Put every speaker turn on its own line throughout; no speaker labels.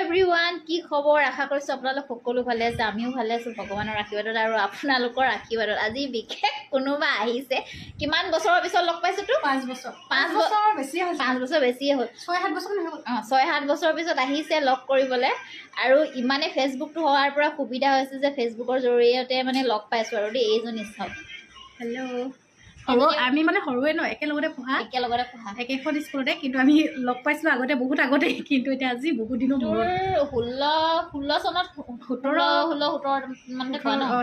Everyone, কি খবৰ? আশা কৰিছোঁ আপোনালোক সকলো ভালে আছে, আমিও ভালে আছোঁ ভগৱানৰ আশীৰ্বাদত আৰু আপোনালোকৰ আশীৰ্বাদত। আজি বিশেষ কোনোবা আহিছে। কিমান বছৰৰ পিছত লগ পাইছোঁ তো?
5 বছৰ।
5 বছৰ বেছিয়ে হ'ল।
6-7 বছৰ হ'ল।
6-7 বছৰৰ পিছত আহিছে লগ কৰিবলৈ। আৰু ইমানে ফেচবুকটো হোৱাৰ পৰা সুবিধা হৈছে যে ফেচবুকৰ জৰিয়তে মানে লগ পাইছোঁ আৰু দেই। এইজনী চাওক।
হেল্ল'। আমি মানে সৰুৱে ন, একেলগতে পঢ়া একেখন স্কুলতে, কিন্তু আমি লগ পাইছিলোঁ আগতে, বহুত আগতে, কিন্তু এতিয়া আজি বহুত দিনৰ মূৰত
16 চনত 17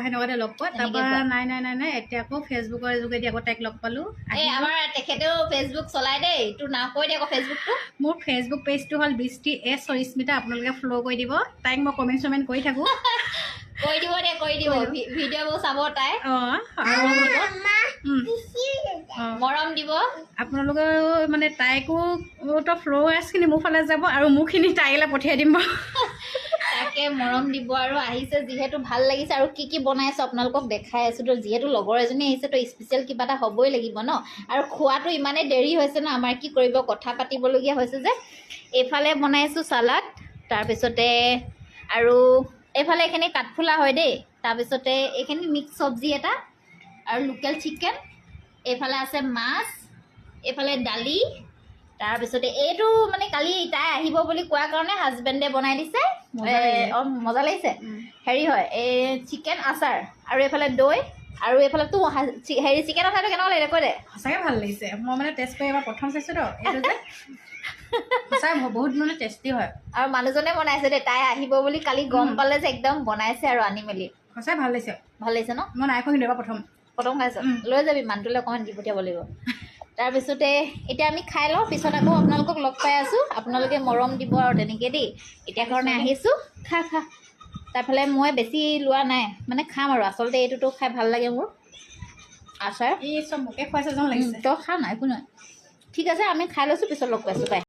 সেনেকুৱাতে লগ পোৱা। তাৰপৰা নাই এতিয়া আকৌ ফেচবুকৰ যোগেদি আকৌ তাইক লগ পালোঁ।
আমাৰ তেখেতেও ফেচবুক চলাই দেই, তোৰ নাম কৈ দে আকৌ ফেচবুকটো।
মোৰ ফেচবুক পেজটো হ'ল বৃষ্টি এছ সৰিস্মিতা। আপোনালোকে ফ'ল' কৰি দিব। তাইক মই কমেণ্ট কৰি থাকোঁ।
কৈ দিব ভিডিঅ'বোৰ চাব তাই। মৰম দিব
আপোনালোকেও মানে তাইকো ফ্ল'ৱাৰ্ছখিনি মোৰ ফালে যাব আৰু মোৰখিনি তাইলৈ পঠিয়াই দিম বাৰু।
তাকে মৰম দিব আৰু আহিছে যিহেতু ভাল লাগিছে। আৰু কি কি বনাইছোঁ আপোনালোকক দেখাই আছোঁ তো। যিহেতু লগৰ এজনী আহিছে তো স্পেচিয়েল কিবা এটা হ'বই লাগিব ন। আৰু খোৱাটো ইমানেই দেৰি হৈছে ন, আমাৰ কি কৰিব, কথা পাতিবলগীয়া হৈছে যে। এইফালে বনাইছোঁ চালাড, তাৰপিছতে আৰু এইফালে এইখিনি কাঠফুলা হয় দেই। তাৰপিছতে এইখিনি মিক্স চব্জি এটা আৰু লোকেল চিকেন। এইফালে আছে মাছ, এইফালে দালি, তাৰপিছতে এইটো মানে কালি তাই আহিব বুলি কোৱাৰ কাৰণে হাজবেণ্ডে বনাই দিছে। মজা লাগিছে। হেৰি হয়, এই চিকেন আচাৰ আৰু এইফালে দৈ আৰু এইফালেতো হেৰি চিকেন আচাৰটো কেনেকুৱা লাগিলে কৈ দে।
সঁচাকৈ ভাল লাগিছে। মই মানে টেষ্ট কৰি এবাৰ প্ৰথম চাইছোঁ তো, এইটো যে সঁচাই বহুত মানে টেষ্টি হয়।
আৰু মানুহজনে বনাইছে দেই, তাই আহিব বুলি কালি গম পালে যে একদম বনাইছে আৰু আনি মেলি।
সঁচাই ভাল লাগিছে ন। মই নাই খোৱা কিন্তু এবাৰ প্ৰথম খাইছোঁ। লৈ যাবি মানুহটোলৈ অকণমান দি পঠিয়াব লাগিব। তাৰপিছতে এতিয়া আমি খাই লওঁ, পিছত আকৌ আপোনালোকক লগ পাই আছোঁ। আপোনালোকে মৰম দিব আৰু তেনেকৈ দেই। এতিয়া কাৰণে আহিছোঁ, খা। তাৰফালে মই বেছি লোৱা নাই, মানে খাম আৰু আচলতে এইটোতো খাই ভাল লাগে মোৰ। আচাৰ এই চব মোকে খুৱাইছে যেন লাগিছে।
তই খা না, একো নহয়। ঠিক আছে, আমি খাই লৈছোঁ, পিছত লগ পাইছোঁ। বাই।